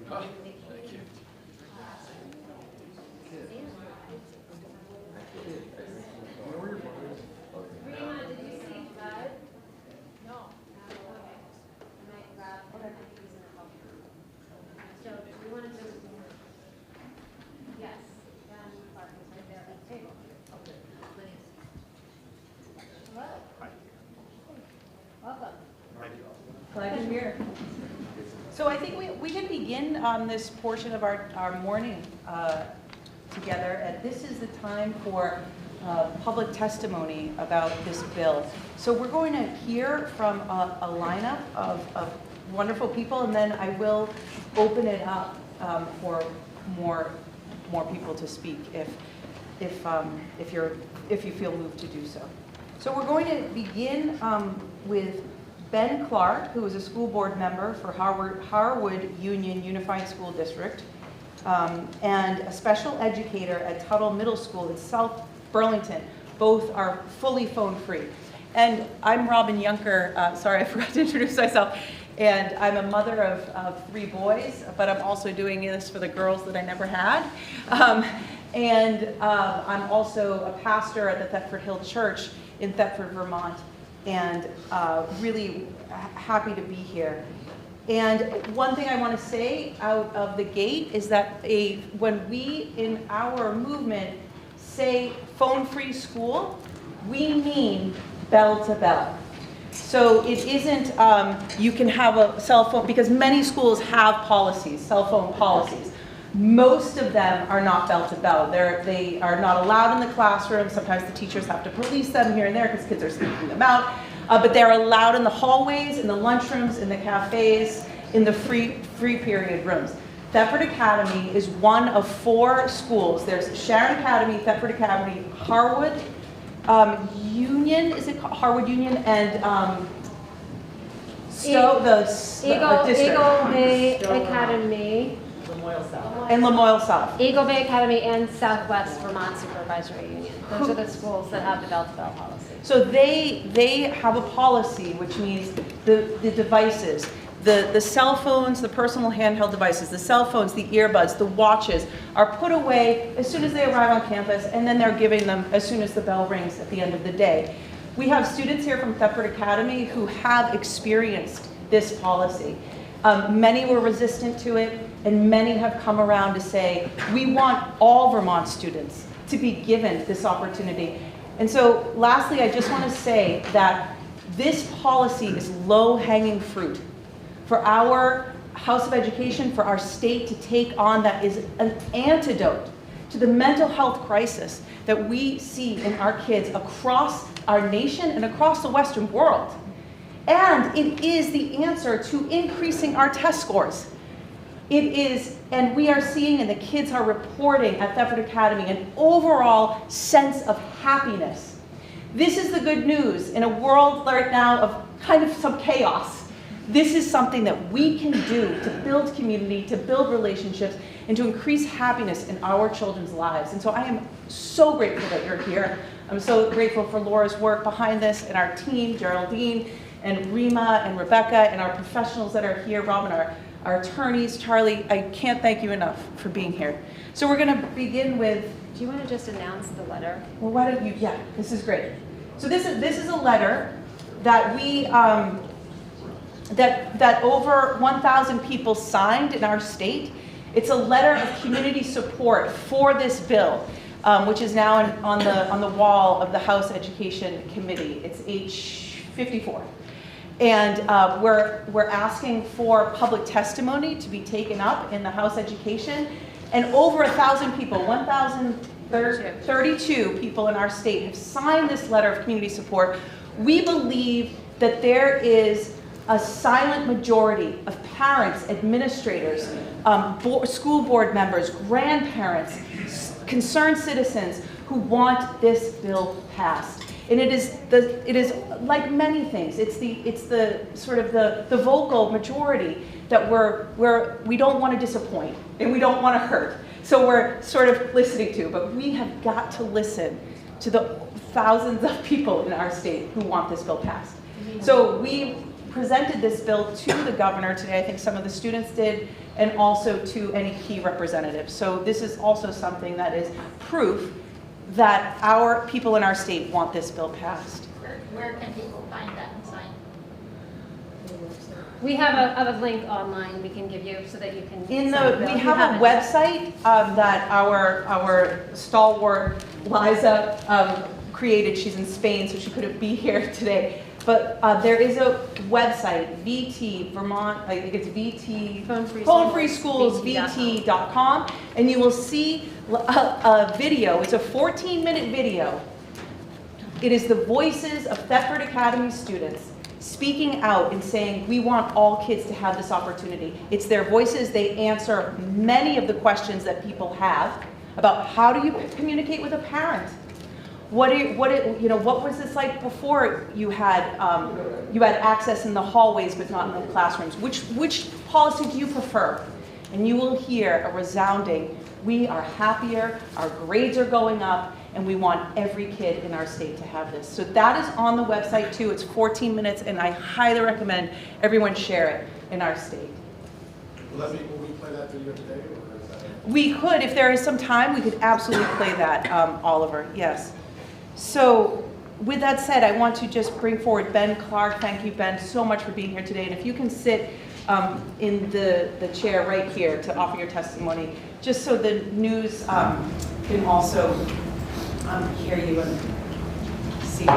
Oh, thank you. Rima, did you see Bud? No. So, do you want to just? Yes. And Clark is right there at the table. Hello. Welcome. Glad you're here. So I think we can begin this portion of our morning together. And this is the time for public testimony about this bill. So we're going to hear from a lineup of wonderful people, and then I will open it up for more people to speak if you feel moved to do so. So we're going to begin with Ben Clark, who is a school board member for Harwood Union Unified School District, and a special educator at Tuttle Middle School in South Burlington. Both are fully phone-free. And I'm Robin Yunker. Sorry, I forgot to introduce myself. And I'm a mother of 3 boys, but I'm also doing this for the girls that I never had. I'm also a pastor at the Thetford Hill Church in Thetford, Vermont, and really happy to be here. And one thing I want to say out of the gate is that when we in our movement say phone-free school, we mean bell to bell. So it isn't you can have a cell phone, because many schools have policies, cell phone policies. Most of them are not bell to bell. They are not allowed in the classroom. Sometimes the teachers have to police them here and there because kids are sneaking them out. But they're allowed in the hallways, in the lunchrooms, in the cafes, in the free period rooms. Thetford Academy is one of 4 schools. There's Sharon Academy, Thetford Academy, Harwood Union, is it called Harwood Union, and Eagle Bay Stowe, Academy. Lamoille South. And Lamoille South. Eagle Bay Academy and Southwest Vermont Supervisory Union. Those are the schools that have the bell-to-bell policy. So they have a policy, which means the devices, the cell phones, the personal handheld devices, the cell phones, the earbuds, the watches are put away as soon as they arrive on campus, and then they're giving them as soon as the bell rings at the end of the day. We have students here from Thetford Academy who have experienced this policy. Many were resistant to it, and many have come around to say, we want all Vermont students to be given this opportunity. And so lastly, I just want to say that this policy is low-hanging fruit for our House of Education, for our state to take on, that is an antidote to the mental health crisis that we see in our kids across our nation and across the Western world. And it is the answer to increasing our test scores. It is, and we are seeing, and the kids are reporting at Thetford Academy, an overall sense of happiness. This is the good news in a world right now of kind of some chaos. This is something that we can do to build community, to build relationships, and to increase happiness in our children's lives. And so I am so grateful that you're here. I'm so grateful for Laura's work behind this, and our team, Geraldine, and Rima, and Rebecca, and our professionals that are here, Robin, our attorneys, Charlie. I can't thank you enough for being here. So we're going to begin with. Do you want to just announce the letter? Well, why don't you? Yeah, this is great. So this is a letter that we that over 1,000 people signed in our state. It's a letter of community support for this bill, which is now on the wall of the House Education Committee. It's H54. And we're asking for public testimony to be taken up in the House Education. And over 1,000 people, 1,032 people in our state have signed this letter of community support. We believe that there is a silent majority of parents, administrators, school board members, grandparents, concerned citizens who want this bill passed. And it is like many things. It's the sort of the vocal majority that we don't want to disappoint and we don't want to hurt. So we're sort of listening to, but we have got to listen to the thousands of people in our state who want this bill passed. So we presented this bill to the governor today. I think some of the students did, and also to any key representatives. So this is also something that is proof that our people in our state want this bill passed. Where can people find that and sign? We have a link online we can give you so that you can. In sign the, bill. we You have a it. website that our stalwart Liza created. She's in Spain, so she couldn't be here today. But there is a website, VT Vermont. I think it's VT Phone Free Schools VT.com. VT.com, and you will see a video. It's a 14-minute video. It is the voices of Thetford Academy students speaking out and saying, we want all kids to have this opportunity. It's their voices. They answer many of the questions that people have about how do you communicate with a parent? What was this like before you had access in the hallways but not in the classrooms? Which policy do you prefer? And you will hear a resounding, we are happier, our grades are going up, and we want every kid in our state to have this. So that is on the website too. It's 14 minutes, and I highly recommend everyone share it in our state. Will we play that video today, or is that? We could, if there is some time, we could absolutely play that, Oliver, yes. So with that said, I want to just bring forward Ben Clark. Thank you, Ben, so much for being here today. And if you can sit in the chair right here to offer your testimony, just so the news can also hear you and see you.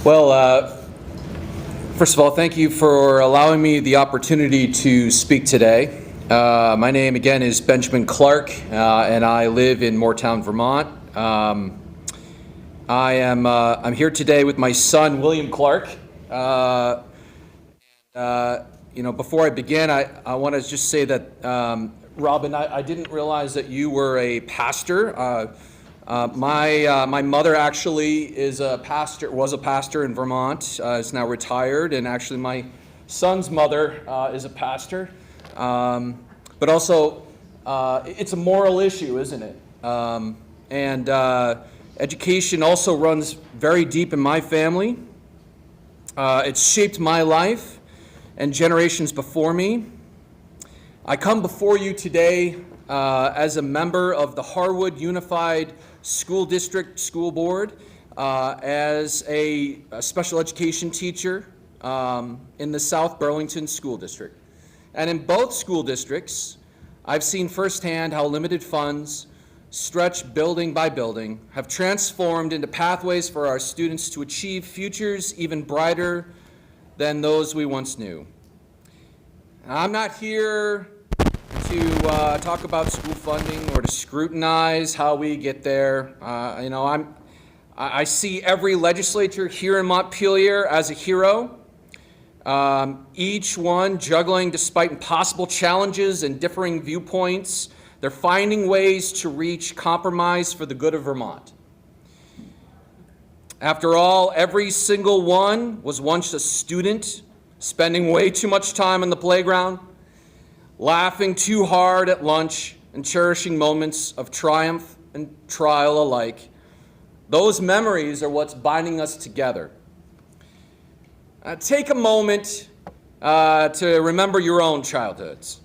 Well, first of all, thank you for allowing me the opportunity to speak today. My name again is Benjamin Clark, and I live in Moortown, Vermont. I'm here today with my son, William Clark. Before I begin, I want to just say that, Robin, I didn't realize that you were a pastor. My mother actually was a pastor in Vermont, is now retired, and actually my son's mother is a pastor. But also, it's a moral issue, isn't it? Education also runs very deep in my family. It's shaped my life and generations before me. I come before you today as a member of the Harwood Unified School District School Board, as a special education teacher in the South Burlington School District. And in both school districts, I've seen firsthand how limited funds, stretched building by building, have transformed into pathways for our students to achieve futures even brighter than those we once knew. I'm not here to talk about school funding or to scrutinize how we get there. I see every legislature here in Montpelier as a hero, each one juggling despite impossible challenges and differing viewpoints. They're finding ways to reach compromise for the good of Vermont. After all, every single one was once a student, spending way too much time on the playground, laughing too hard at lunch, and cherishing moments of triumph and trial alike. Those memories are what's binding us together. Take a moment to remember your own childhoods.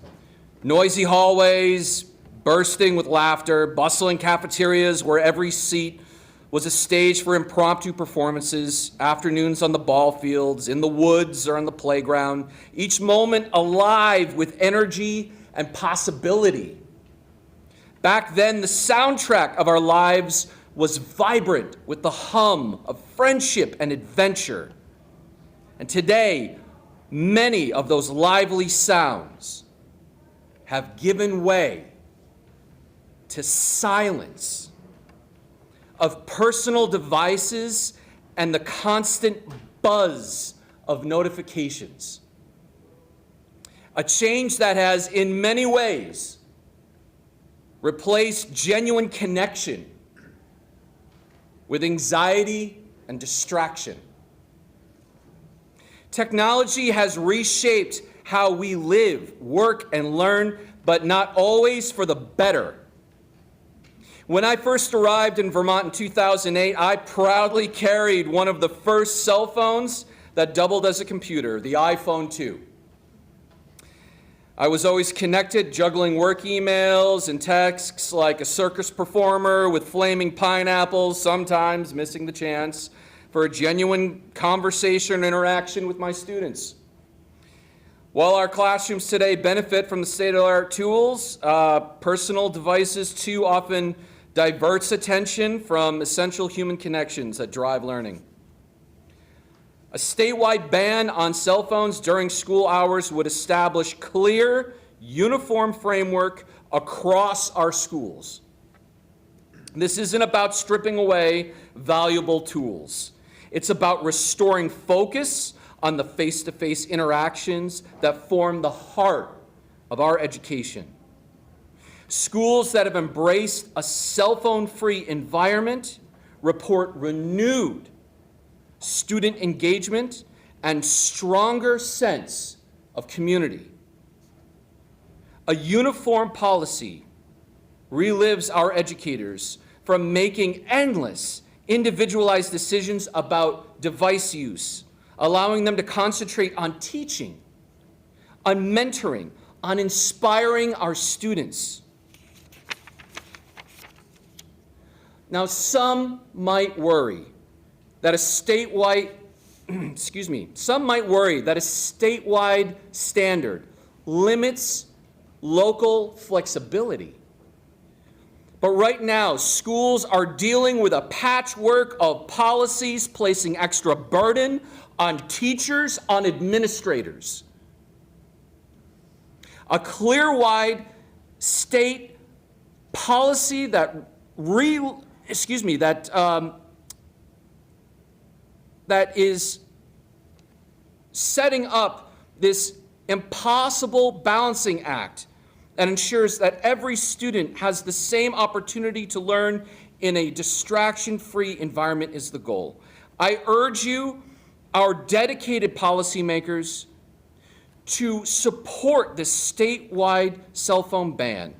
Noisy hallways, bursting with laughter, bustling cafeterias where every seat was a stage for impromptu performances, afternoons on the ball fields, in the woods or on the playground, each moment alive with energy and possibility. Back then, the soundtrack of our lives was vibrant with the hum of friendship and adventure. And today, many of those lively sounds have given way to silence of personal devices and the constant buzz of notifications. A change that has, in many ways, replaced genuine connection with anxiety and distraction. Technology has reshaped how we live, work, and learn but not always for the better. When I first arrived in Vermont in 2008, I proudly carried one of the first cell phones that doubled as a computer, the iPhone 2. I was always connected, juggling work emails and texts like a circus performer with flaming pineapples, sometimes missing the chance for a genuine conversation or interaction with my students. While our classrooms today benefit from the state-of-the-art tools, personal devices too often diverts attention from essential human connections that drive learning. A statewide ban on cell phones during school hours would establish clear, uniform framework across our schools. This isn't about stripping away valuable tools. It's about restoring focus on the face-to-face interactions that form the heart of our education. Schools that have embraced a cell phone-free environment report renewed student engagement and stronger sense of community. A uniform policy relives our educators from making endless individualized decisions about device use, allowing them to concentrate on teaching, on mentoring, on inspiring our students. Now, some might worry that a statewide, some might worry that a statewide standard limits local flexibility. But right now, schools are dealing with a patchwork of policies placing extra burden on teachers, on administrators. A clear-wide state policy that that is setting up this impossible balancing act that ensures that every student has the same opportunity to learn in a distraction-free environment is the goal. I urge you, our dedicated policymakers, to support the statewide cell phone ban.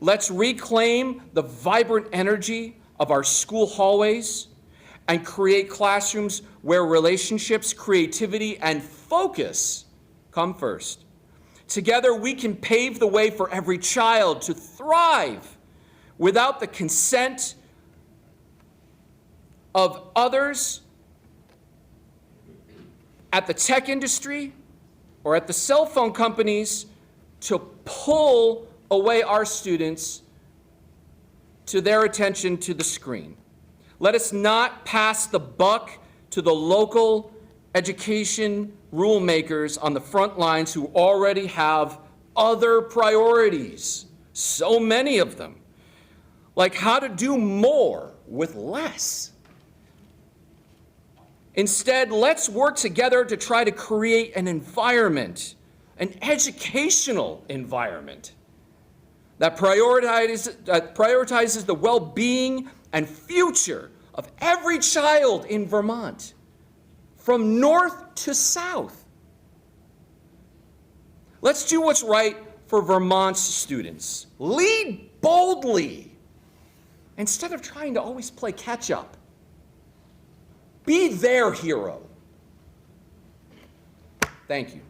Let's reclaim the vibrant energy of our school hallways and create classrooms where relationships, creativity, and focus come first. Together, we can pave the way for every child to thrive without the consent of others at the tech industry or at the cell phone companies to pull away our students to their attention to the screen. Let us not pass the buck to the local education rule makers on the front lines who already have other priorities, so many of them, like how to do more with less. Instead, let's work together to try to create an environment, an educational environment that prioritizes the well-being and future of every child in Vermont, from north to south. Let's do what's right for Vermont's students. Lead boldly instead of trying to always play catch-up. Be their hero. Thank you.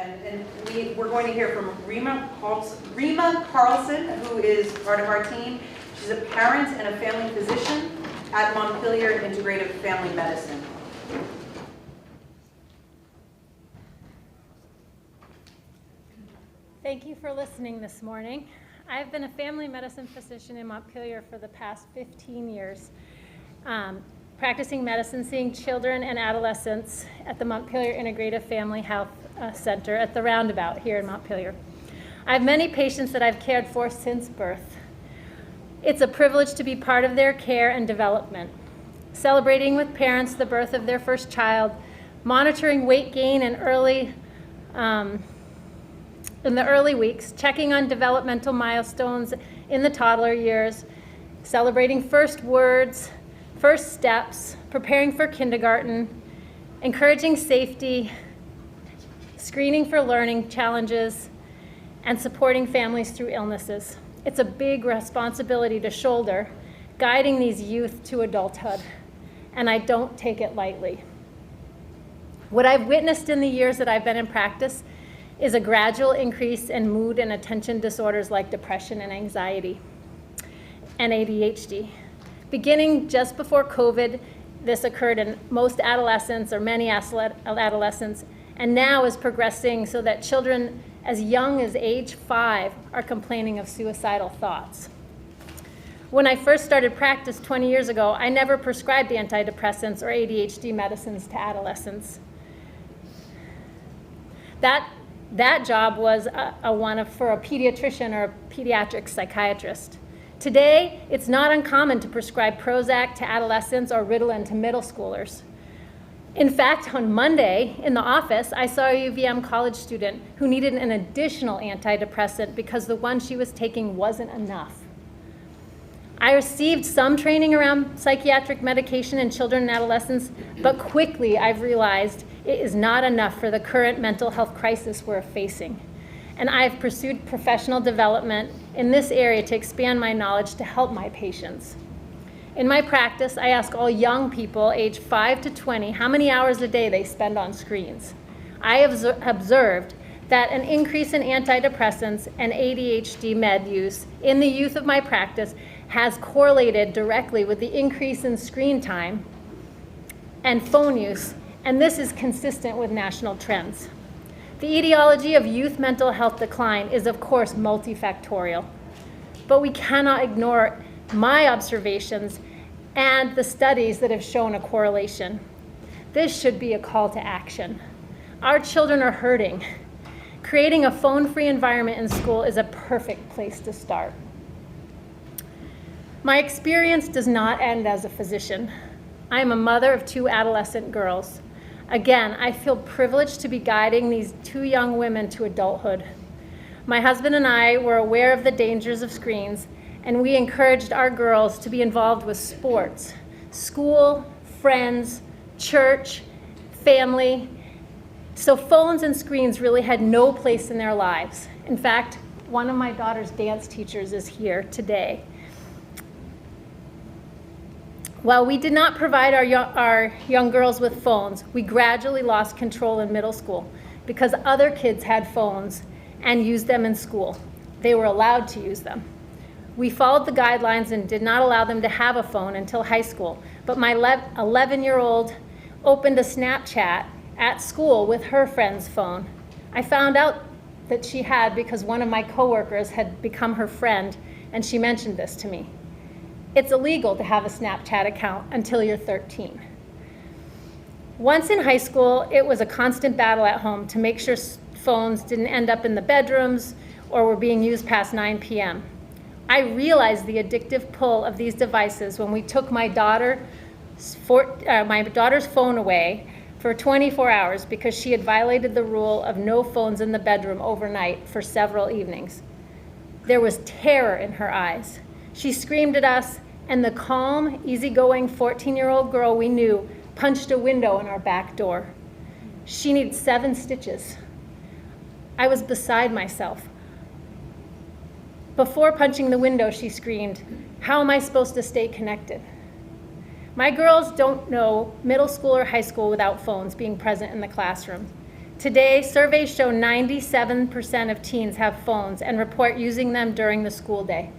And we're going to hear from Rima Carlson, who is part of our team. She's a parent and a family physician at Montpelier Integrative Family Medicine. Thank you for listening this morning. I've been a family medicine physician in Montpelier for the past 15 years, practicing medicine, seeing children and adolescents at the Montpelier Integrative Family Health Center at the Roundabout here in Montpelier. I have many patients that I've cared for since birth. It's a privilege to be part of their care and development, celebrating with parents the birth of their first child, monitoring weight gain and in the early weeks, checking on developmental milestones in the toddler years, celebrating first words, first steps, preparing for kindergarten, encouraging safety, screening for learning challenges, and supporting families through illnesses. It's a big responsibility to shoulder, guiding these youth to adulthood, and I don't take it lightly. What I've witnessed in the years that I've been in practice is a gradual increase in mood and attention disorders like depression and anxiety and ADHD. Beginning just before COVID, this occurred in most adolescents or many adolescents, and now is progressing so that children as young as age 5 are complaining of suicidal thoughts. When I first started practice 20 years ago, I never prescribed antidepressants or ADHD medicines to adolescents. That job was for a pediatrician or a pediatric psychiatrist. Today, it's not uncommon to prescribe Prozac to adolescents or Ritalin to middle schoolers. In fact, on Monday in the office, I saw a UVM college student who needed an additional antidepressant because the one she was taking wasn't enough. I received some training around psychiatric medication in children and adolescents, but quickly I've realized it is not enough for the current mental health crisis we're facing. And I've pursued professional development in this area to expand my knowledge to help my patients. In my practice, I ask all young people aged 5 to 20 how many hours a day they spend on screens. I have observed that an increase in antidepressants and ADHD med use in the youth of my practice has correlated directly with the increase in screen time and phone use, and this is consistent with national trends. The etiology of youth mental health decline is, of course, multifactorial, but we cannot ignore my observations and the studies that have shown a correlation. This should be a call to action. Our children are hurting. Creating a phone-free environment in school is a perfect place to start. My experience does not end as a physician. I am a mother of 2 adolescent girls. Again, I feel privileged to be guiding these 2 young women to adulthood. My husband and I were aware of the dangers of screens, and we encouraged our girls to be involved with sports, school, friends, church, family. So phones and screens really had no place in their lives. In fact, one of my daughter's dance teachers is here today. While we did not provide our young girls with phones, we gradually lost control in middle school because other kids had phones and used them in school. They were allowed to use them. We followed the guidelines and did not allow them to have a phone until high school, but my 11-year-old opened a Snapchat at school with her friend's phone. I found out that she had because one of my coworkers had become her friend, and she mentioned this to me. It's illegal to have a Snapchat account until you're 13. Once in high school, it was a constant battle at home to make sure phones didn't end up in the bedrooms or were being used past 9 p.m. I realized the addictive pull of these devices when we took my daughter's phone away for 24 hours because she had violated the rule of no phones in the bedroom overnight for several evenings. There was terror in her eyes. She screamed at us, and the calm, easygoing 14-year-old girl we knew punched a window in our back door. She needed 7 stitches. I was beside myself. Before punching the window, she screamed, "How am I supposed to stay connected?" My girls don't know middle school or high school without phones being present in the classroom. Today, surveys show 97% of teens have phones and report using them during the school day.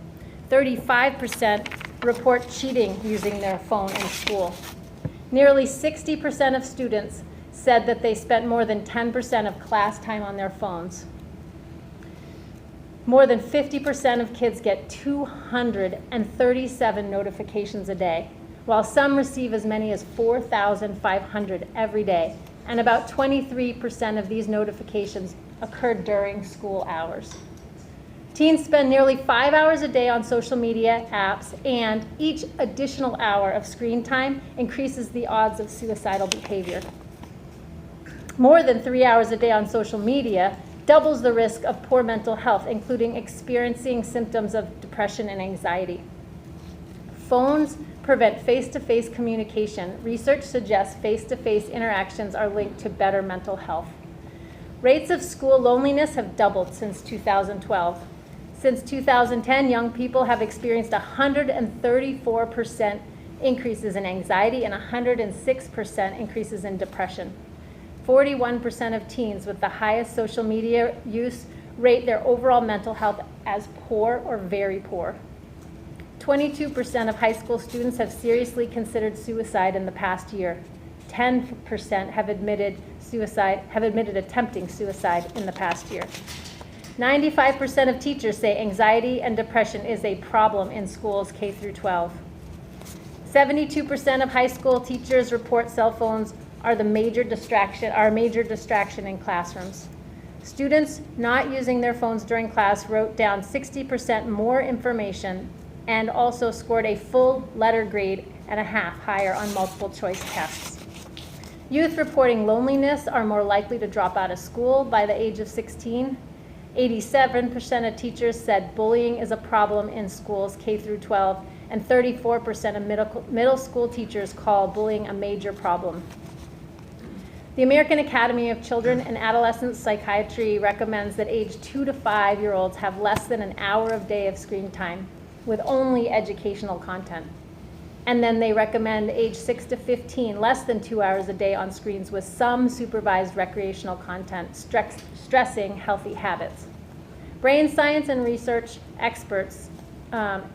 35% report cheating using their phone in school. Nearly 60% of students said that they spent more than 10% of class time on their phones. More than 50% of kids get 237 notifications a day, while some receive as many as 4,500 every day, and about 23% of these notifications occur during school hours. Teens spend nearly 5 hours a day on social media apps, and each additional hour of screen time increases the odds of suicidal behavior. More than 3 hours a day on social media doubles the risk of poor mental health, including experiencing symptoms of depression and anxiety. Phones prevent face-to-face communication. Research suggests face-to-face interactions are linked to better mental health. Rates of school loneliness have doubled since 2012. Since 2010, young people have experienced 134% increases in anxiety and 106% increases in depression. 41% of teens with the highest social media use rate their overall mental health as poor or very poor. 22% of high school students have seriously considered suicide in the past year. 10% have admitted attempting suicide in the past year. 95% of teachers say anxiety and depression is a problem in schools K through 12. 72% of high school teachers report cell phones are a major distraction in classrooms. Students not using their phones during class wrote down 60% more information and also scored a full letter grade and a half higher on multiple choice tests. Youth reporting loneliness are more likely to drop out of school by the age of 16. 87% of teachers said bullying is a problem in schools K through 12, and 34% of middle school teachers call bullying a major problem. The American Academy of Children and Adolescent Psychiatry recommends that age 2 to 5-year-olds have less than an hour a day of screen time with only educational content. And then they recommend age 6 to 15 less than 2 hours a day on screens with some supervised recreational content, stressing healthy habits. Brain science and research experts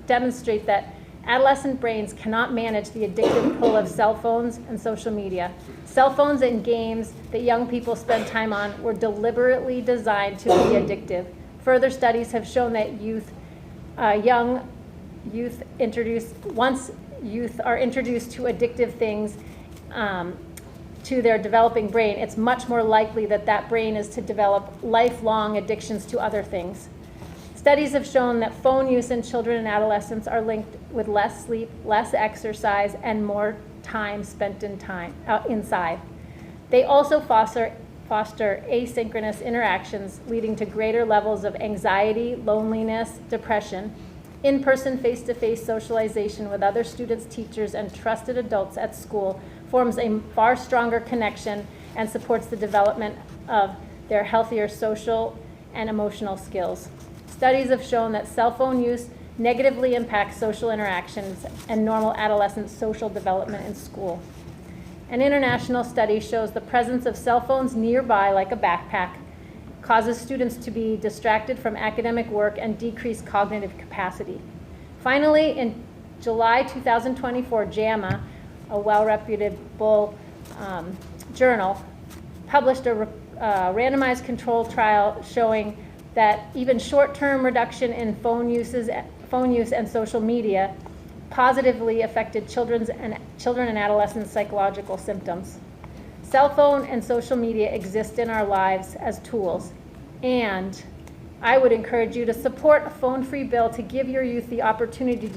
demonstrate that adolescent brains cannot manage the addictive pull of cell phones and social media. Cell phones and games that young people spend time on were deliberately designed to be addictive. Further studies have shown that once youth are introduced to addictive things to their developing brain, it's much more likely that that brain is to develop lifelong addictions to other things. Studies have shown that phone use in children and adolescents are linked with less sleep, less exercise, and more time spent inside. They also foster asynchronous interactions, leading to greater levels of anxiety, loneliness, depression. In-person, face-to-face socialization with other students, teachers, and trusted adults at school forms a far stronger connection and supports the development of their healthier social and emotional skills. Studies have shown that cell phone use negatively impacts social interactions and normal adolescent social development in school. An international study shows the presence of cell phones nearby, like a backpack, causes students to be distracted from academic work and decrease cognitive capacity. Finally, in July 2024, JAMA, a well-reputable journal, published a randomized controlled trial showing that even short-term reduction in phone use and social media positively affected children and adolescents' psychological symptoms. Cell phone and social media exist in our lives as tools, and I would encourage you to support a phone-free bill to give your youth the opportunity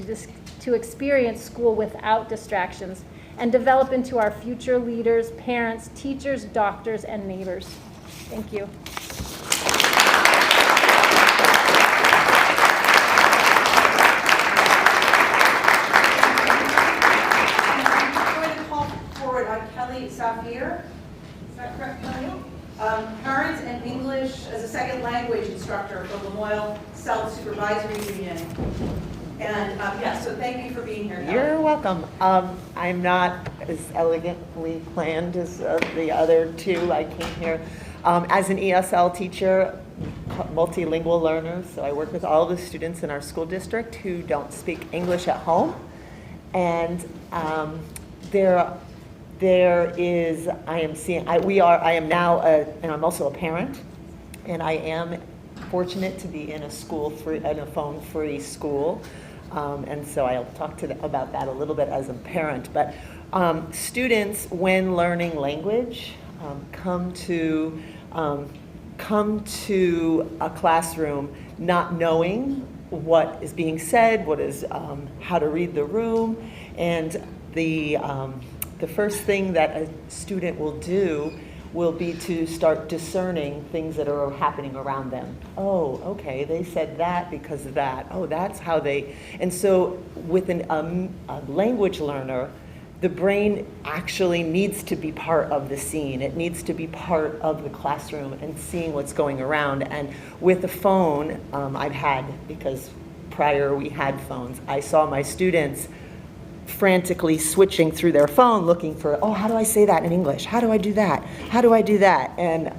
to experience school without distractions and develop into our future leaders, parents, teachers, doctors, and neighbors. Thank you. Kelly Safir, is that correct, Kelly? Parents and English as a second language instructor for Lamoille South Supervisory Union. And so thank you for being here, Kelly. You're welcome. I'm not as elegantly planned as the other two. I came here as an ESL teacher, multilingual learner, so I work with all the students in our school district who don't speak English at home. And I am now, and I'm also a parent, and I am fortunate to be in a phone-free school, and so I'll talk about that a little bit as a parent. But students, when learning language, come to a classroom not knowing what is being said, how to read the room, and the first thing that a student will do will be to start discerning things that are happening around them. Oh, okay, they said that because of that. Oh, that's how they, and so with a language learner, the brain actually needs to be part of the scene. It needs to be part of the classroom and seeing what's going around. And with the phone, I've had, because prior we had phones, I saw my students frantically switching through their phone looking for, oh, how do I say that in English? How do I do that? How do I do that? And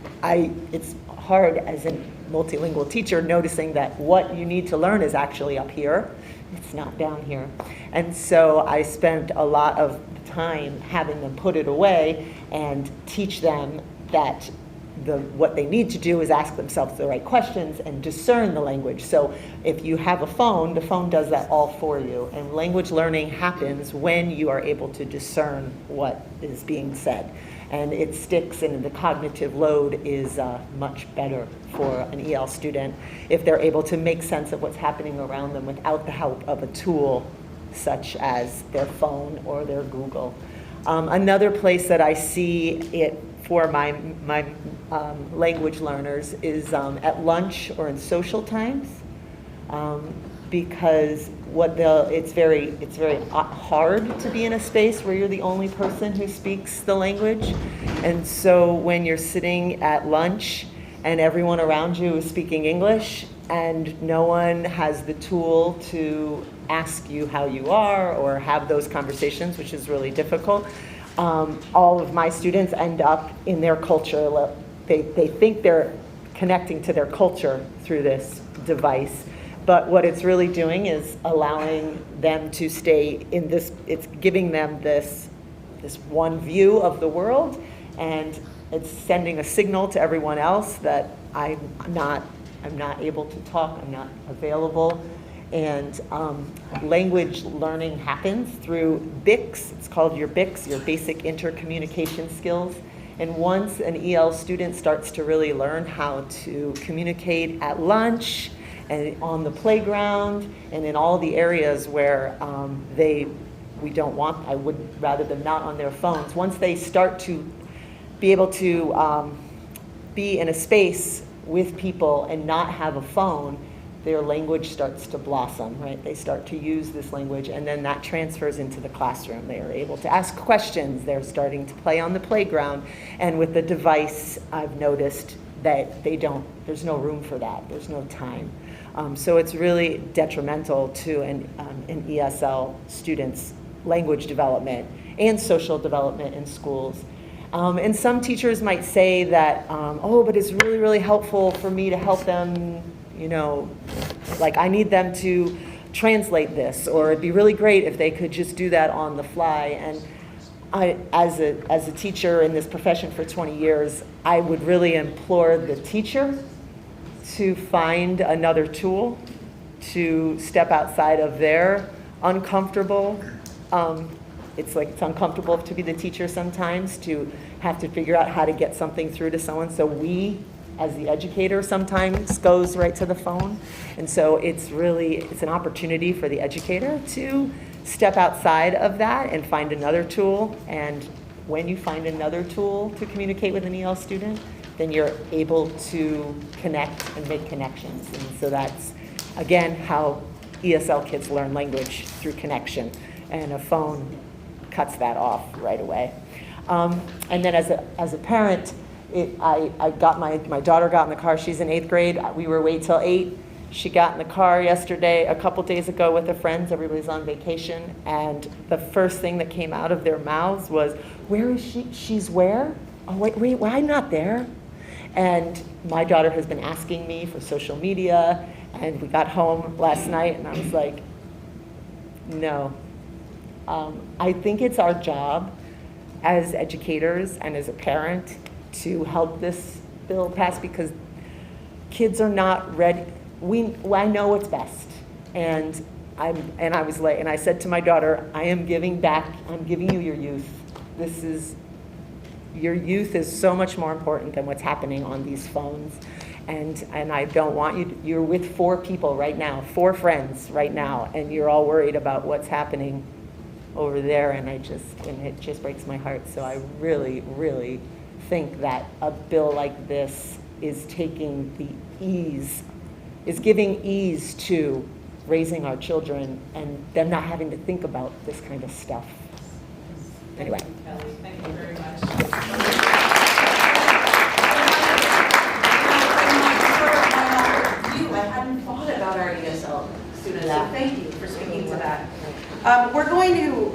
it's hard as a multilingual teacher noticing that what you need to learn is actually up here. It's not down here. And so I spent a lot of time having them put it away and teach them that what they need to do is ask themselves the right questions and discern the language. So if you have a phone, the phone does that all for you. And language learning happens when you are able to discern what is being said. And it sticks, and the cognitive load is much better for an EL student if they're able to make sense of what's happening around them without the help of a tool such as their phone or their Google. Another place that I see it for my language learners is at lunch or in social times, because it's very hard to be in a space where you're the only person who speaks the language. And so when you're sitting at lunch and everyone around you is speaking English and no one has the tool to ask you how you are or have those conversations, which is really difficult, all of my students end up in their culture. They think they're connecting to their culture through this device. But what it's really doing is allowing them to stay in this, it's giving them this one view of the world, and it's sending a signal to everyone else that I'm not able to talk, I'm not available. And language learning happens through BICS. It's called your BICS, your basic intercommunication skills. And once an EL student starts to really learn how to communicate at lunch and on the playground and in all the areas where I would rather them not on their phones. Once they start to be able to be in a space with people and not have a phone, their language starts to blossom, right? They start to use this language, and then that transfers into the classroom. They are able to ask questions. They're starting to play on the playground. And with the device, I've noticed that there's no room for that. There's no time. So it's really detrimental to an ESL student's language development and social development in schools. And some teachers might say that, but it's really, really helpful for me to help them, like I need them to translate this, or it'd be really great if they could just do that on the fly. And I, as a teacher in this profession for 20 years, I would really implore the teacher to find another tool, to step outside of their uncomfortable. It's uncomfortable to be the teacher sometimes, to have to figure out how to get something through to someone. So we, as the educator, sometimes goes right to the phone. And so it's an opportunity for the educator to step outside of that and find another tool. And when you find another tool to communicate with an EL student, then you're able to connect and make connections. And so that's, again, how ESL kids learn language, through connection. And a phone cuts that off right away. And then as a parent, my daughter got in the car. She's in 8th grade. We were wait till 8. She got in the car a couple days ago with her friends. Everybody's on vacation. And the first thing that came out of their mouths was, "Where is she? She's where? Oh, wait, I'm not there." And my daughter has been asking me for social media. And we got home last night and I was like, no. I think it's our job as educators and as a parent to help this bill pass, because kids are not ready. I know what's best, and I said to my daughter, I'm giving you your youth. Your youth is so much more important than what's happening on these phones, and I don't want you're with 4 people right now, 4 friends right now, and you're all worried about what's happening over there, and it just breaks my heart. So I really, really think that a bill like this is taking the ease, is giving ease to raising our children and them not having to think about this kind of stuff. Anyway. Kelly, thank you very much. I hadn't thought about our ESL students, so thank you for speaking to that. We're going to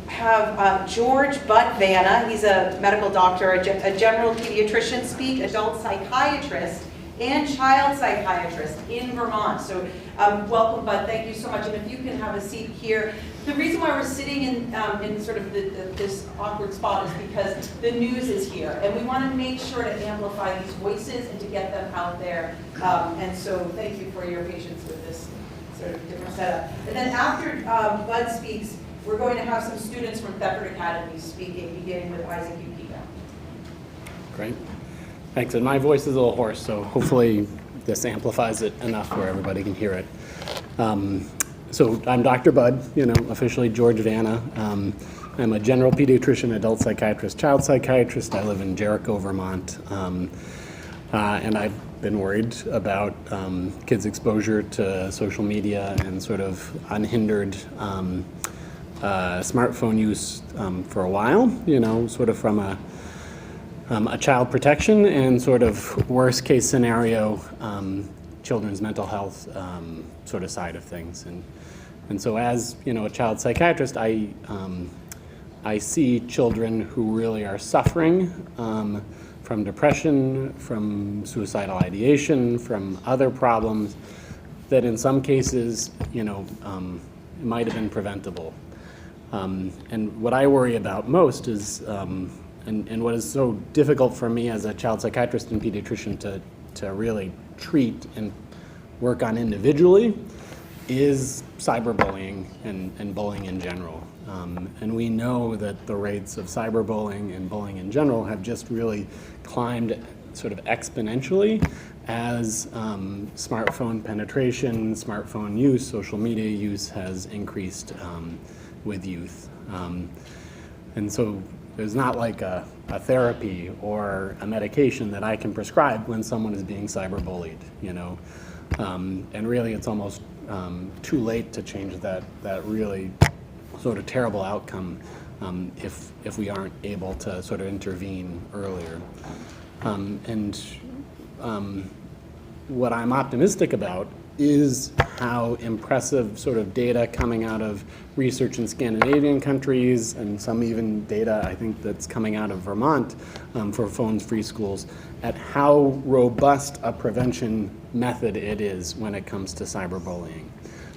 have George Butt Vanna, he's a medical doctor, a general pediatrician, speak, adult psychiatrist, and child psychiatrist in Vermont. So welcome, Bud. Thank you so much. And if you can have a seat here. The reason why we're sitting in sort of this awkward spot is because the news is here. And we want to make sure to amplify these voices and to get them out there. And so thank you for your patience with this sort of different setup. And then after Bud speaks, we're going to have some students from Thetford Academy speaking, beginning with Isaac Ukita. Great. Thanks. And my voice is a little hoarse, so hopefully this amplifies it enough where everybody can hear it. So I'm Dr. Budd, officially George Vanna. I'm a general pediatrician, adult psychiatrist, child psychiatrist. I live in Jericho, Vermont. And I've been worried about kids' exposure to social media and sort of unhindered smartphone use for a while, sort of from a child protection and sort of worst case scenario, children's mental health sort of side of things. And so as, a child psychiatrist, I see children who really are suffering from depression, from suicidal ideation, from other problems that in some cases, might have been preventable. And what I worry about most is, and what is so difficult for me as a child psychiatrist and pediatrician to really treat and work on individually is cyberbullying and bullying in general. And we know that the rates of cyberbullying and bullying in general have just really climbed sort of exponentially as smartphone penetration, smartphone use, social media use has increased with youth. And so there's not like a therapy or a medication that I can prescribe when someone is being cyberbullied, and really it's almost too late to change that really sort of terrible outcome if we aren't able to sort of intervene earlier. What I'm optimistic about is how impressive sort of data coming out of research in Scandinavian countries and some even data I think that's coming out of Vermont for phones-free schools at how robust a prevention method it is when it comes to cyberbullying.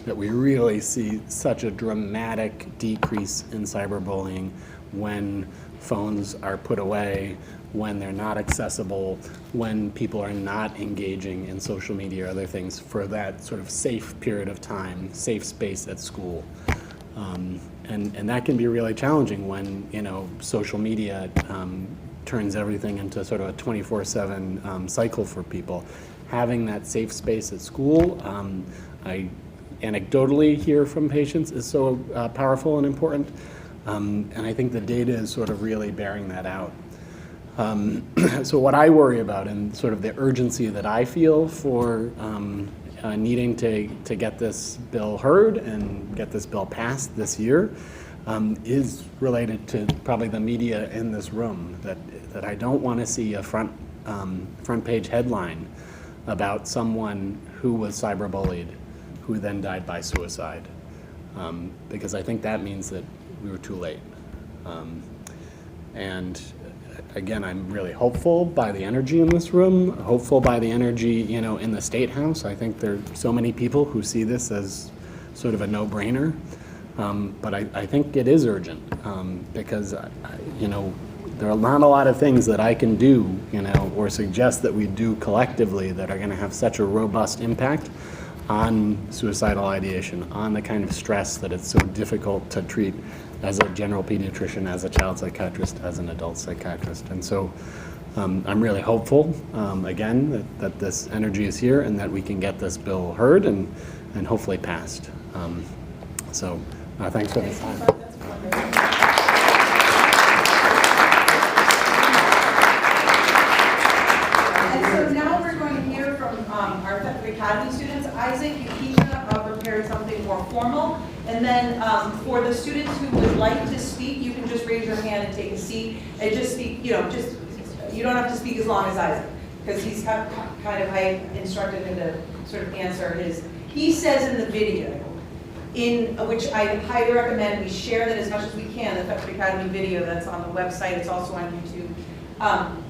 That we really see such a dramatic decrease in cyberbullying when phones are put away, when they're not accessible, when people are not engaging in social media or other things for that sort of safe period of time, safe space at school. And that can be really challenging when, social media turns everything into sort of a 24/7 cycle for people. Having that safe space at school, I anecdotally hear from patients is so powerful and important. And I think the data is sort of really bearing that out. So what I worry about and sort of the urgency that I feel for needing to get this bill heard and get this bill passed this year is related to probably the media in this room, that I don't want to see a front page headline about someone who was cyberbullied who then died by suicide, because I think that means that we were too late. And again, I'm really hopeful by the energy in this room, hopeful by the energy, in the State House. I think there are so many people who see this as sort of a no-brainer. But I think it is urgent because, there are not a lot of things that I can do, or suggest that we do collectively that are going to have such a robust impact on suicidal ideation, on the kind of stress that it's so difficult to treat as a general pediatrician, as a child psychiatrist, as an adult psychiatrist. And so I'm really hopeful, again, that this energy is here and that we can get this bill heard and hopefully passed. So thanks for the time. For the students who would like to speak, you can just raise your hand and take a seat and just speak, you don't have to speak as long as Isaac, because he's I instructed him to sort of answer he says in the video, which I highly recommend we share that as much as we can, the Thetford Academy video that's on the website, it's also on YouTube.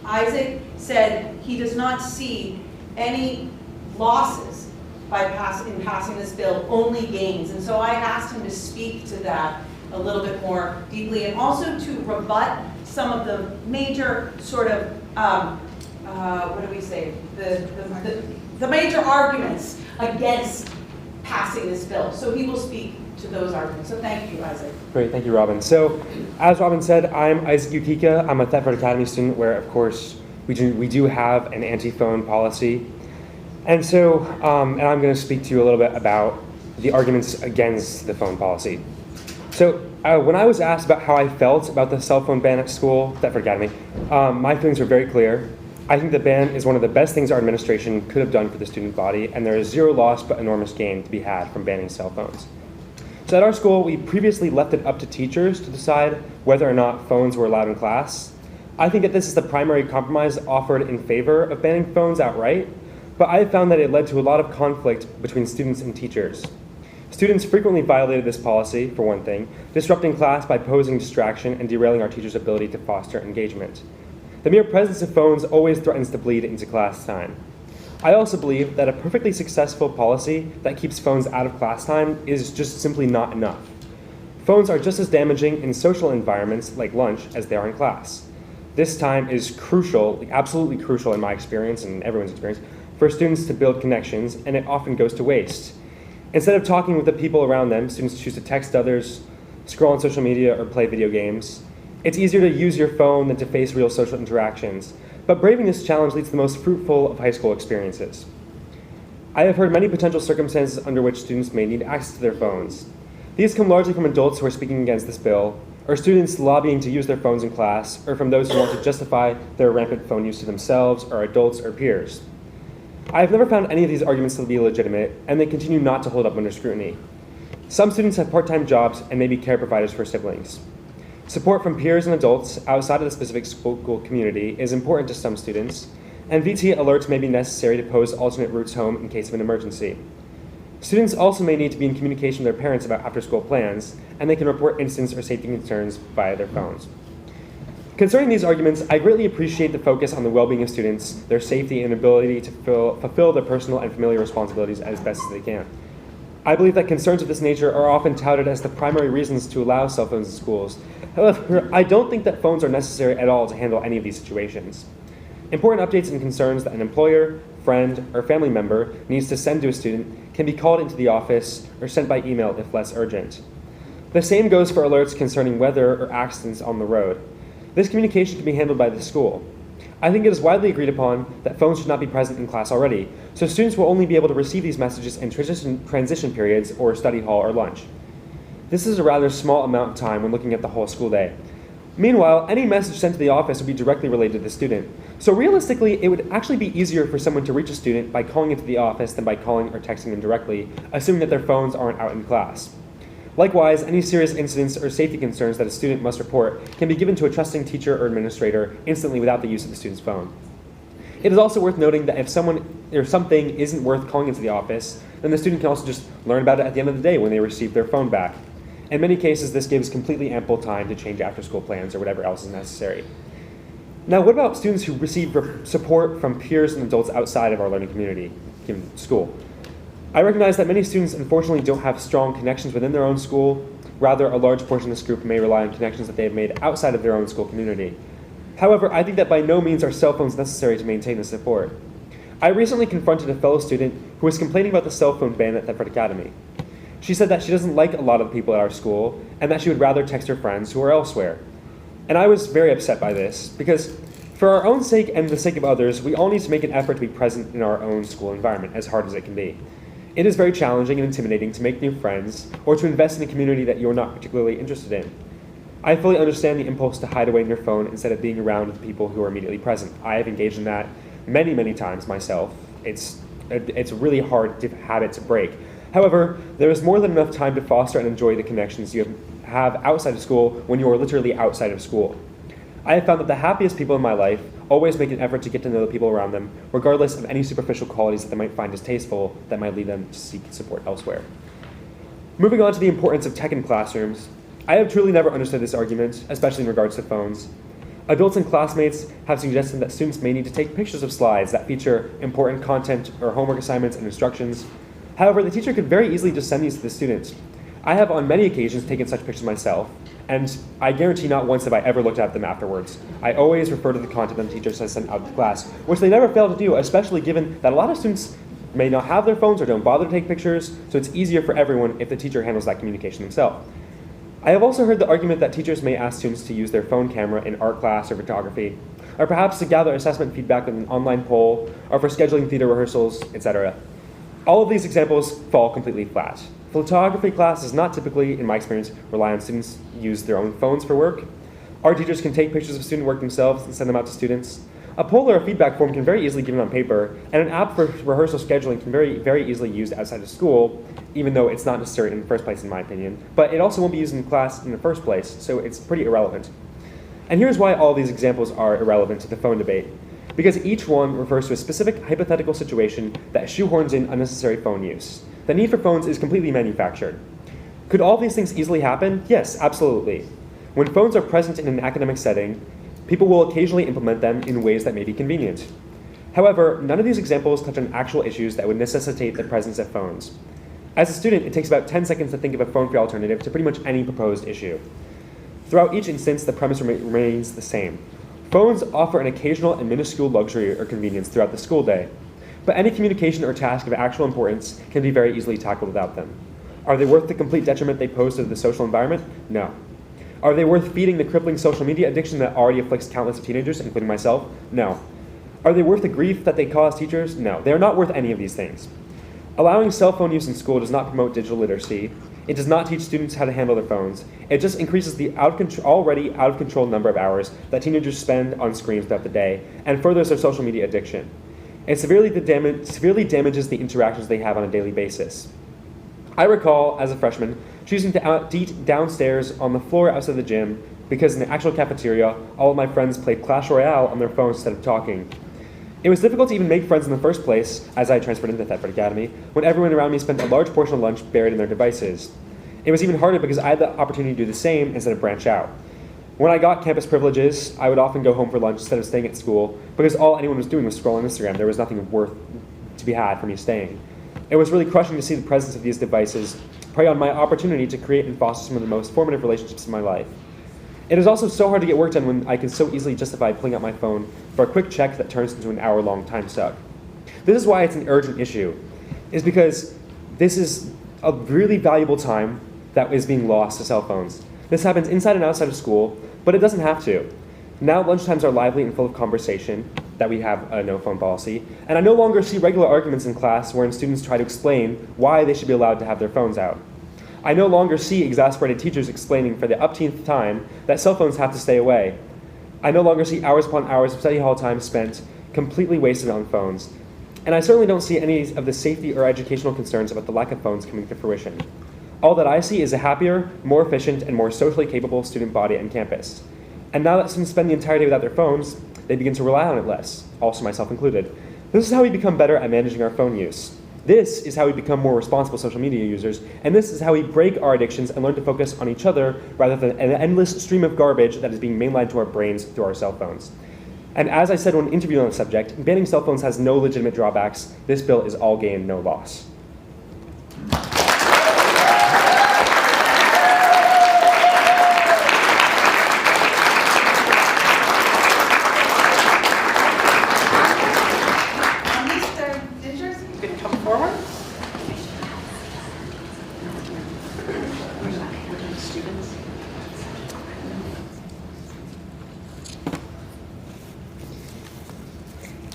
Isaac said he does not see any losses in passing this bill, only gains. And so I asked him to speak to that a little bit more deeply, and also to rebut some of the major sort of, what do we say, the major arguments against passing this bill. So he will speak to those arguments. So thank you, Isaac. Great, thank you, Robin. So, as Robin said, I'm Isaac Ukika. I'm a Thetford Academy student where, of course, we do have an anti-phone policy. And so, and I'm going to speak to you a little bit about the arguments against the phone policy. So, when I was asked about how I felt about the cell phone ban at school, Thetford Academy, my feelings were very clear. I think the ban is one of the best things our administration could have done for the student body, and there is zero loss but enormous gain to be had from banning cell phones. So at our school, we previously left it up to teachers to decide whether or not phones were allowed in class. I think that this is the primary compromise offered in favor of banning phones outright, but I have found that it led to a lot of conflict between students and teachers. Students frequently violated this policy, for one thing, disrupting class by posing distraction and derailing our teachers' ability to foster engagement. The mere presence of phones always threatens to bleed into class time. I also believe that a perfectly successful policy that keeps phones out of class time is just simply not enough. Phones are just as damaging in social environments like lunch as they are in class. This time is crucial, absolutely crucial in my experience and everyone's experience, for students to build connections, and it often goes to waste. Instead of talking with the people around them, students choose to text others, scroll on social media, or play video games. It's easier to use your phone than to face real social interactions, but braving this challenge leads to the most fruitful of high school experiences. I have heard many potential circumstances under which students may need access to their phones. These come largely from adults who are speaking against this bill, or students lobbying to use their phones in class, or from those who want to justify their rampant phone use to themselves, or adults, or peers. I have never found any of these arguments to be legitimate, and they continue not to hold up under scrutiny. Some students have part-time jobs and may be care providers for siblings. Support from peers and adults outside of the specific school community is important to some students, and VT alerts may be necessary to pose alternate routes home in case of an emergency. Students also may need to be in communication with their parents about after-school plans, and they can report incidents or safety concerns via their phones. Concerning these arguments, I greatly appreciate the focus on the well-being of students, their safety and ability to fulfill their personal and familial responsibilities as best as they can. I believe that concerns of this nature are often touted as the primary reasons to allow cell phones in schools. However, I don't think that phones are necessary at all to handle any of these situations. Important updates and concerns that an employer, friend, or family member needs to send to a student can be called into the office or sent by email if less urgent. The same goes for alerts concerning weather or accidents on the road. This communication can be handled by the school. I think it is widely agreed upon that phones should not be present in class already, so students will only be able to receive these messages in transition periods or study hall or lunch. This is a rather small amount of time when looking at the whole school day. Meanwhile, any message sent to the office would be directly related to the student. So realistically, it would actually be easier for someone to reach a student by calling into the office than by calling or texting them directly, assuming that their phones aren't out in class. Likewise, any serious incidents or safety concerns that a student must report can be given to a trusting teacher or administrator instantly without the use of the student's phone. It is also worth noting that if someone or something isn't worth calling into the office, then the student can also just learn about it at the end of the day when they receive their phone back. In many cases, this gives completely ample time to change after-school plans or whatever else is necessary. Now, what about students who receive support from peers and adults outside of our learning community, given school? I recognize that many students unfortunately don't have strong connections within their own school. Rather, a large portion of this group may rely on connections that they have made outside of their own school community. However, I think that by no means are cell phones necessary to maintain this support. I recently confronted a fellow student who was complaining about the cell phone ban at Thetford Academy. She said that she doesn't like a lot of the people at our school and that she would rather text her friends who are elsewhere. And I was very upset by this because for our own sake and the sake of others, we all need to make an effort to be present in our own school environment, as hard as it can be. It is very challenging and intimidating to make new friends or to invest in a community that you're not particularly interested in. I fully understand the impulse to hide away in your phone instead of being around with people who are immediately present. I have engaged in that many, many times myself. It's a really hard habit to break. However, there is more than enough time to foster and enjoy the connections you have outside of school when you are literally outside of school. I have found that the happiest people in my life always make an effort to get to know the people around them, regardless of any superficial qualities that they might find distasteful that might lead them to seek support elsewhere. Moving on to the importance of tech in classrooms, I have truly never understood this argument, especially in regards to phones. Adults and classmates have suggested that students may need to take pictures of slides that feature important content or homework assignments and instructions. However, the teacher could very easily just send these to the students. I have on many occasions taken such pictures myself, and I guarantee not once have I ever looked at them afterwards. I always refer to the content that the teacher has sent out to class, which they never fail to do, especially given that a lot of students may not have their phones or don't bother to take pictures, so it's easier for everyone if the teacher handles that communication themselves. I have also heard the argument that teachers may ask students to use their phone camera in art class or photography, or perhaps to gather assessment feedback with an online poll, or for scheduling theater rehearsals, etc. All of these examples fall completely flat. Photography class does not typically, in my experience, rely on students use their own phones for work. Art teachers can take pictures of student work themselves and send them out to students. A poll or a feedback form can very easily be given on paper, and an app for rehearsal scheduling can very easily be used outside of school, even though it's not necessary in the first place, in my opinion. But it also won't be used in class in the first place, so it's pretty irrelevant. And here's why all these examples are irrelevant to the phone debate. Because each one refers to a specific hypothetical situation that shoehorns in unnecessary phone use. The need for phones is completely manufactured. Could all these things easily happen? Yes, absolutely. When phones are present in an academic setting, people will occasionally implement them in ways that may be convenient. However, none of these examples touch on actual issues that would necessitate the presence of phones. As a student, it takes about 10 seconds to think of a phone-free alternative to pretty much any proposed issue. Throughout each instance, the premise remains the same. Phones offer an occasional and minuscule luxury or convenience throughout the school day, but any communication or task of actual importance can be very easily tackled without them. Are they worth the complete detriment they pose to the social environment? No. Are they worth feeding the crippling social media addiction that already afflicts countless teenagers, including myself? No. Are they worth the grief that they cause teachers? No. They are not worth any of these things. Allowing cell phone use in school does not promote digital literacy. It does not teach students how to handle their phones. It just increases the already out of control number of hours that teenagers spend on screens throughout the day, and furthers their social media addiction. It severely damages the interactions they have on a daily basis. I recall, as a freshman, choosing to eat downstairs on the floor outside the gym because in the actual cafeteria, all of my friends played Clash Royale on their phones instead of talking. It was difficult to even make friends in the first place, as I transferred into Thetford Academy, when everyone around me spent a large portion of lunch buried in their devices. It was even harder because I had the opportunity to do the same instead of branch out. When I got campus privileges, I would often go home for lunch instead of staying at school because all anyone was doing was scrolling Instagram. There was nothing worth to be had for me staying. It was really crushing to see the presence of these devices prey on my opportunity to create and foster some of the most formative relationships in my life. It is also so hard to get work done when I can so easily justify pulling out my phone for a quick check that turns into an hour-long time suck. This is why it's an urgent issue, is because this is a really valuable time that is being lost to cell phones. This happens inside and outside of school, but it doesn't have to. Now lunchtimes are lively and full of conversation, that we have a no phone policy, and I no longer see regular arguments in class wherein students try to explain why they should be allowed to have their phones out. I no longer see exasperated teachers explaining for the upteenth time that cell phones have to stay away. I no longer see hours upon hours of study hall time spent completely wasted on phones. And I certainly don't see any of the safety or educational concerns about the lack of phones coming to fruition. All that I see is a happier, more efficient, and more socially capable student body on campus. And now that students spend the entire day without their phones, they begin to rely on it less, also myself included. This is how we become better at managing our phone use. This is how we become more responsible social media users, and this is how we break our addictions and learn to focus on each other rather than an endless stream of garbage that is being mainlined to our brains through our cell phones. And as I said when interviewed on the subject, banning cell phones has no legitimate drawbacks. This bill is all gain, no loss.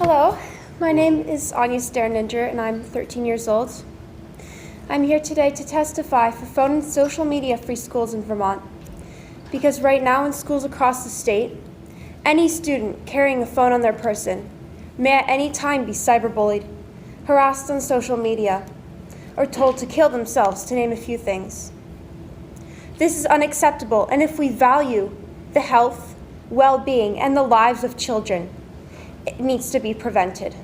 Hello, my name is Anya Stern-Ninger and I'm 13 years old. I'm here today to testify for phone and social media free schools in Vermont. Because right now in schools across the state, any student carrying a phone on their person may at any time be cyberbullied, harassed on social media, or told to kill themselves, to name a few things. This is unacceptable, and if we value the health, well-being, and the lives of children, it needs to be prevented.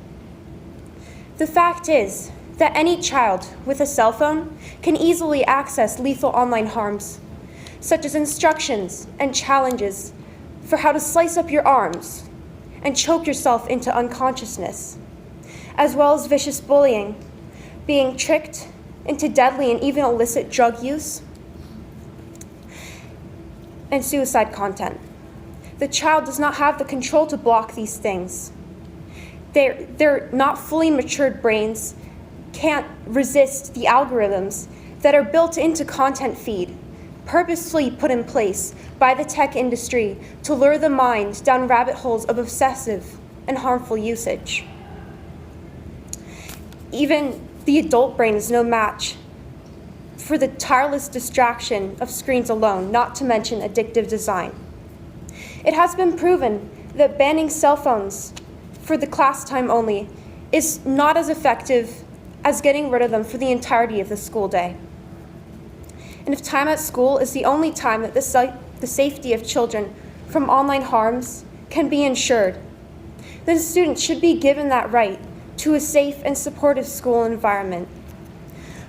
The fact is that any child with a cell phone can easily access lethal online harms, such as instructions and challenges for how to slice up your arms and choke yourself into unconsciousness, as well as vicious bullying, being tricked into deadly and even illicit drug use, and suicide content. The child does not have the control to block these things. Their not fully matured brains can't resist the algorithms that are built into content feed, purposely put in place by the tech industry to lure the mind down rabbit holes of obsessive and harmful usage. Even the adult brain is no match for the tireless distraction of screens alone, not to mention addictive design. It has been proven that banning cell phones for the class time only is not as effective as getting rid of them for the entirety of the school day. And if time at school is the only time that the safety of children from online harms can be ensured, then students should be given that right to a safe and supportive school environment.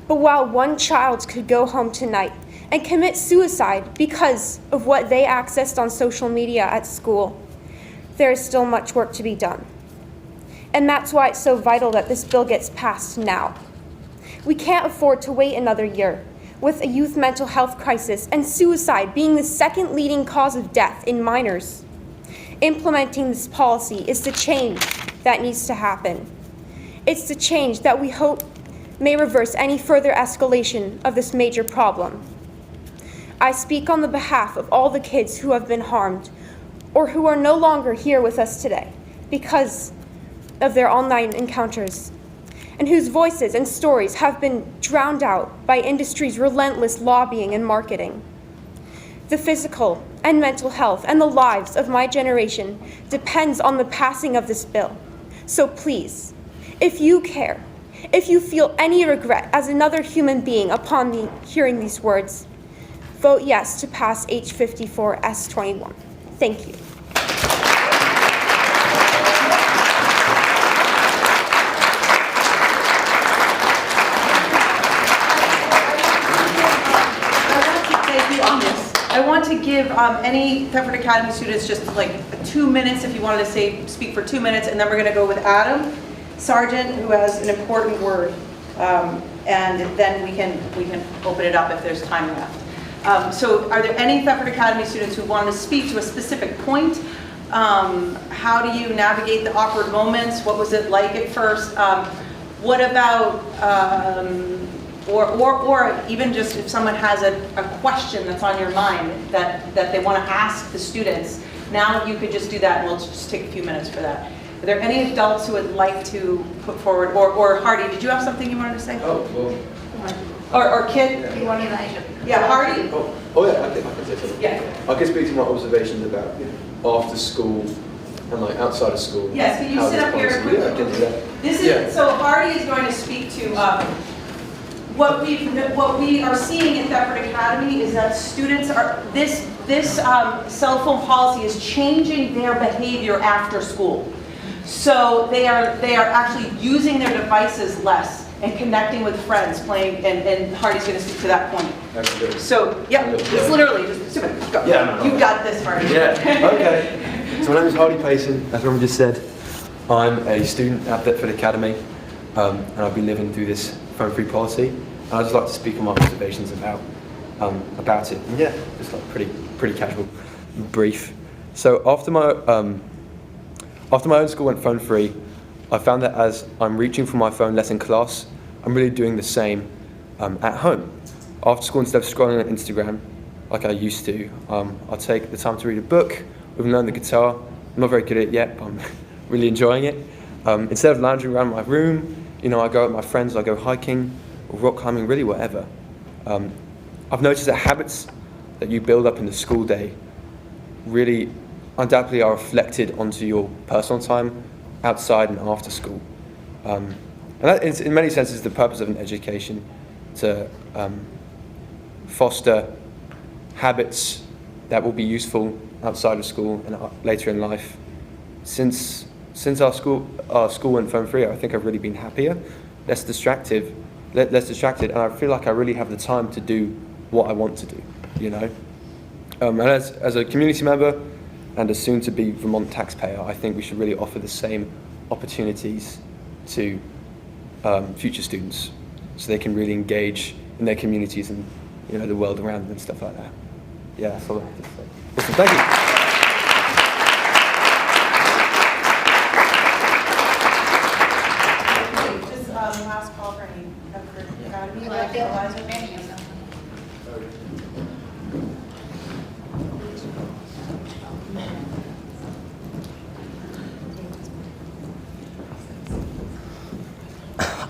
But while one child could go home tonight and commit suicide because of what they accessed on social media at school, there is still much work to be done. And that's why it's so vital that this bill gets passed now. We can't afford to wait another year, with a youth mental health crisis and suicide being the second leading cause of death in minors. Implementing this policy is the change that needs to happen. It's the change that we hope may reverse any further escalation of this major problem. I speak on the behalf of all the kids who have been harmed or who are no longer here with us today because of their online encounters, and whose voices and stories have been drowned out by industry's relentless lobbying and marketing. The physical and mental health and the lives of my generation depends on the passing of this bill. So please, if you care, if you feel any regret as another human being upon hearing these words, vote yes to pass H54 S21. Thank you. I want to give any Thetford Academy students just like 2 minutes, if you wanted to speak for 2 minutes, and then we're going to go with Adam Sargent, who has an important word, and then we can open it up if there's time left. So are there any Thetford Academy students who want to speak to a specific point? How do you navigate the awkward moments? What was it like at first? What about or even just if someone has a question that's on your mind that they want to ask the students, now you could just do that, and we'll just take a few minutes for that. Are there any adults who would like to put forward, or Hardy, did you have something you wanted to say? Oh, well. Or Kit? Elijah. Yeah, Hardy? Oh yeah, I can say something. Yeah. I can speak to my observations about after school and like outside of school. Yes, can you how sit this up here policy- quickly? Yeah, I can do that. This is, Yeah. so Hardy is going to speak to what we are seeing at Thetford Academy is that students are, this cell phone policy is changing their behavior after school. So they are actually using their devices less and connecting with friends, playing, and Hardy's going to speak to that point. Absolutely. So, yeah, it's literally just super. Go. Yeah, no. You got this, Hardy. Yeah, okay. So my name is Hardy Payson, as Robin just said. I'm a student at Thetford Academy, and I've been living through this phone-free policy. And I'd just like to speak on my observations about it. And yeah, just like pretty casual, brief. So after my own school went phone-free, I found that as I'm reaching for my phone less in class, I'm really doing the same at home. After school, instead of scrolling on Instagram like I used to, I'll take the time to read a book, even learn the guitar. I'm not very good at it yet, but I'm really enjoying it. Instead of lounging around my room, I go out with my friends, I go hiking, or rock climbing, really whatever. I've noticed that habits that you build up in the school day really undoubtedly are reflected onto your personal time outside and after school. And that is, in many senses, the purpose of an education, to foster habits that will be useful outside of school and later in life. Since our school went phone free, I think I've really been happier, less distracted, and I feel like I really have the time to do what I want to do, you know. And as a community member and a soon-to-be Vermont taxpayer, I think we should really offer the same opportunities to future students, so they can really engage in their communities and, you know, the world around them and stuff like that. Yeah, that's all I have to say. Listen, thank you. Just last call for any Thetford Academy, Well, I like feel Eliza. many of them.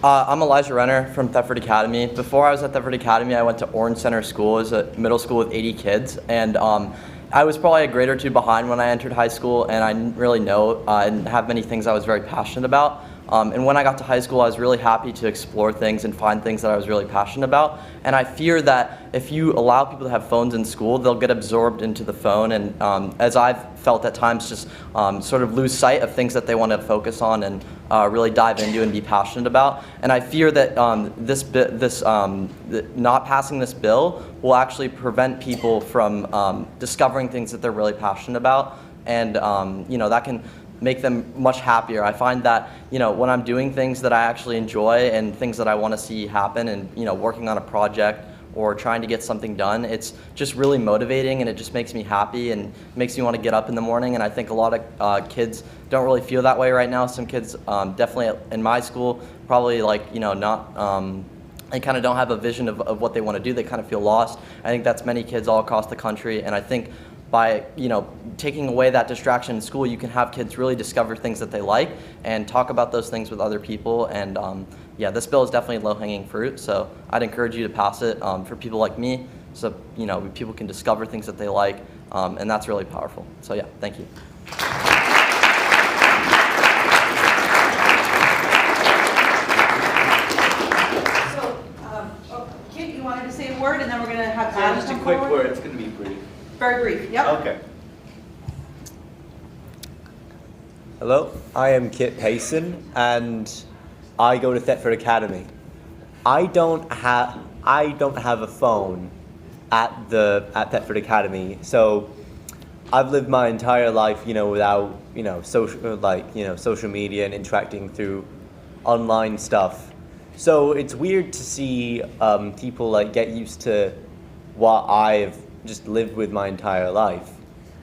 I'm Elijah Renner from Thetford Academy. Before I was at Thetford Academy, I went to Orange Center School. It was a middle school with 80 kids, and I was probably a grade or two behind when I entered high school, and I didn't really know and have many things I was very passionate about. And when I got to high school, I was really happy to explore things and find things that I was really passionate about. And I fear that if you allow people to have phones in school, they'll get absorbed into the phone, and as I've felt at times, just sort of lose sight of things that they want to focus on and really dive into and be passionate about. And I fear that not passing this bill will actually prevent people from discovering things that they're really passionate about, and you know, that can make them much happier. I find that, you know, when I'm doing things that I actually enjoy and things that I want to see happen, and, you know, working on a project or trying to get something done, it's just really motivating, and it just makes me happy and makes me want to get up in the morning. And I think a lot of kids don't really feel that way right now. Some kids, definitely in my school, probably, like, you know, not they kind of don't have a vision of what they want to do. They kind of feel lost. I think that's many kids all across the country, and I think by, you know, taking away that distraction in school, you can have kids really discover things that they like and talk about those things with other people. And yeah, this bill is definitely low-hanging fruit, so I'd encourage you to pass it for people like me, so, you know, people can discover things that they like, and that's really powerful. So yeah, thank you. Kit, you wanted to say a word, and then we're going to have Adam Just a come quick forward? word, it's going to be brief. Very brief, yep. Okay. Hello, I am Kit Payson, and I go to Thetford Academy. I don't have a phone at Thetford Academy, so I've lived my entire life, you know, without, you know, social media and interacting through online stuff. So it's weird to see people like get used to what I've just lived with my entire life,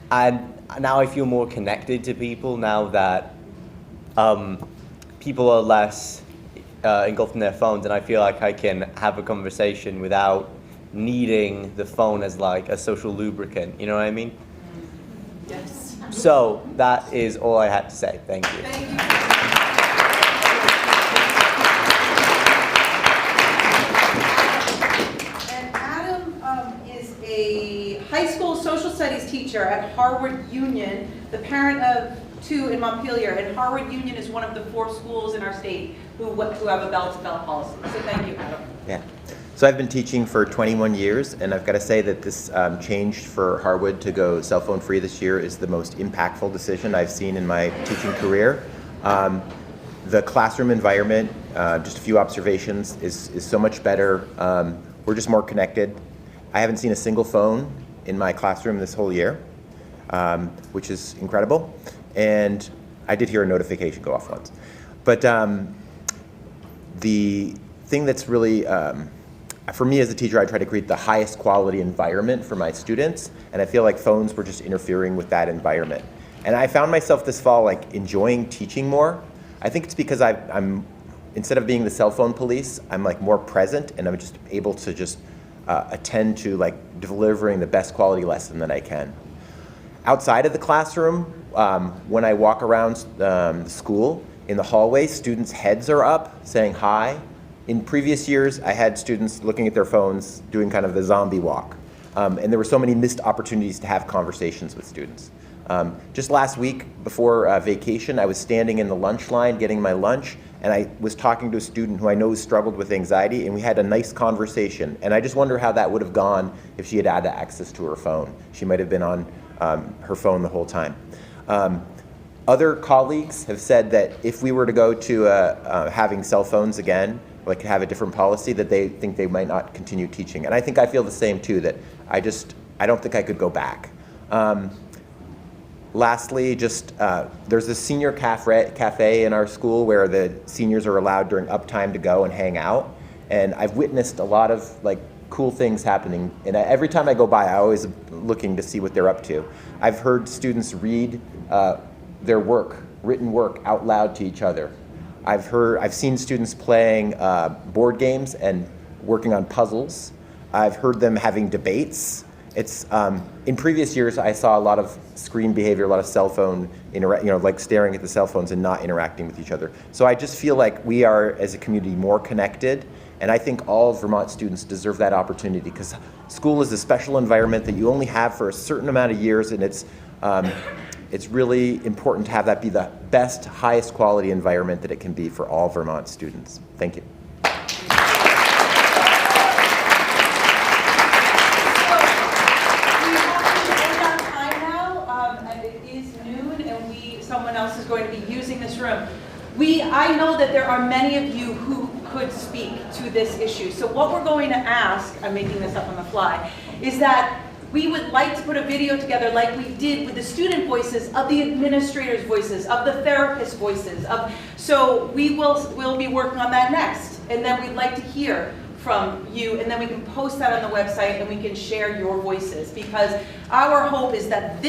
and now I feel more connected to people now that people are less engulfed in their phones, and I feel like I can have a conversation without needing the phone as like a social lubricant. You know what I mean? Yes. So that is all I had to say. Thank you. Thank you. And Adam is a high school social studies teacher at Harwood Union, the parent of two in Montpelier, and Harwood Union is one of the 4 schools in our state who have a bell-to-bell policy. So thank you, Adam. Yeah. So I've been teaching for 21 years, and I've got to say that this change for Harwood to go cell phone free this year is the most impactful decision I've seen in my teaching career. The classroom environment, just a few observations, is so much better. We're just more connected. I haven't seen a single phone in my classroom this whole year, which is incredible. And I did hear a notification go off once. But the thing that's really, for me as a teacher, I try to create the highest quality environment for my students, and I feel like phones were just interfering with that environment. And I found myself this fall like enjoying teaching more. I think it's because I'm instead of being the cell phone police, I'm like more present, and I'm just able to just attend to like delivering the best quality lesson that I can. Outside of the classroom, when I walk around the school, in the hallway, students' heads are up saying hi. In previous years, I had students looking at their phones doing kind of the zombie walk. And there were so many missed opportunities to have conversations with students. Just last week, before vacation, I was standing in the lunch line getting my lunch, and I was talking to a student who I know struggled with anxiety, and we had a nice conversation. And I just wonder how that would have gone if she had had access to her phone. She might have been on her phone the whole time. Other colleagues have said that if we were to go to having cell phones again, like have a different policy, that they think they might not continue teaching. And I think I feel the same too, that I don't think I could go back. Lastly, there's a senior cafe in our school where the seniors are allowed during uptime to go and hang out. And I've witnessed a lot of cool things happening. And every time I go by, I always am looking to see what they're up to. I've heard students read their written work out loud to each other. I've seen students playing board games and working on puzzles. I've heard them having debates. It's in previous years I saw a lot of screen behavior, a lot of cell phone staring at the cell phones and not interacting with each other. So I just feel like we are as a community more connected, and I think all Vermont students deserve that opportunity, because school is a special environment that you only have for a certain amount of years, and it's really important to have that be the best, highest quality environment that it can be for all Vermont students. Thank you. Someone else is going to be using this room. I know that there are many of you who could speak to this issue. So what we're going to ask, I'm making this up on the fly, is that we would like to put a video together like we did with the student voices, of the administrators' voices, of the therapist voices. So we'll be working on that next. And then we'd like to hear from you, and then we can post that on the website and we can share your voices, because our hope is that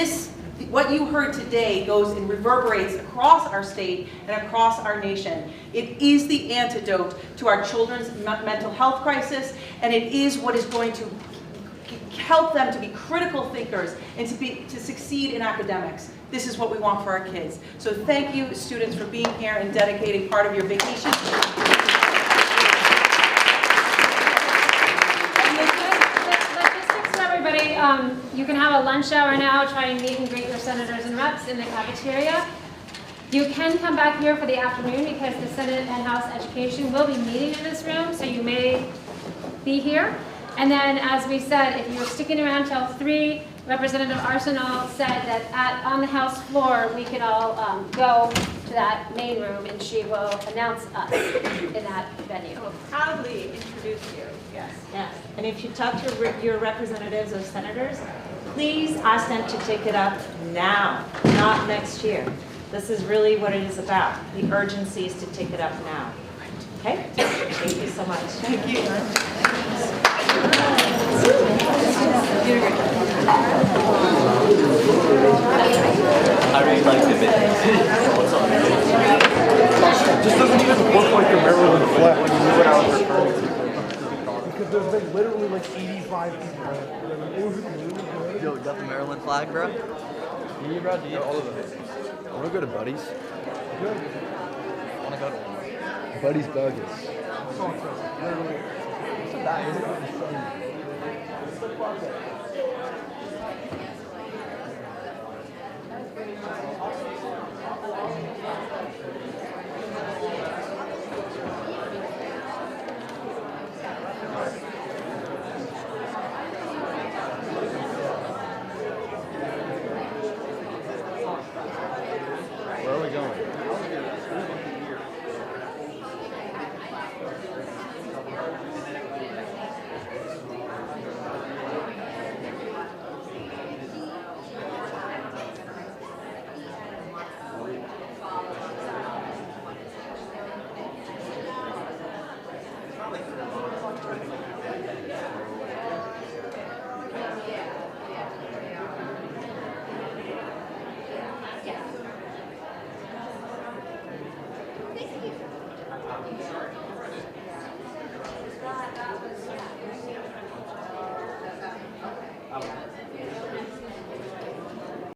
what you heard today goes and reverberates across our state and across our nation. It is the antidote to our children's mental health crisis, and it is what is going to help them to be critical thinkers and to succeed in academics. This is what we want for our kids. So thank you, students, for being here and dedicating part of your vacation. You can have a lunch hour now, try and meet and greet your senators and reps in the cafeteria. You can come back here for the afternoon, because the Senate and House Education will be meeting in this room, so you may be here. And then, as we said, if you're sticking around till 3, Representative Arsenault said that on the House floor we could all go to that main room, and she will announce us in that venue. We'll proudly introduce you. Yes. Yes. And if you talk to your representatives or senators, please ask them to take it up now, not next year. This is really what it is about. The urgency is to take it up now. Okay? Thank you so much. Thank you. I really like the video. What's up? It just doesn't even look like the Maryland flag when you knew what I was referring to. Because there's been literally like 85 people. Yo, you got the Maryland flag, bro? You bro? Do you all of them? I want to go to Buddy's. Good. I want to go to one. Buddy's Burgers. What's that?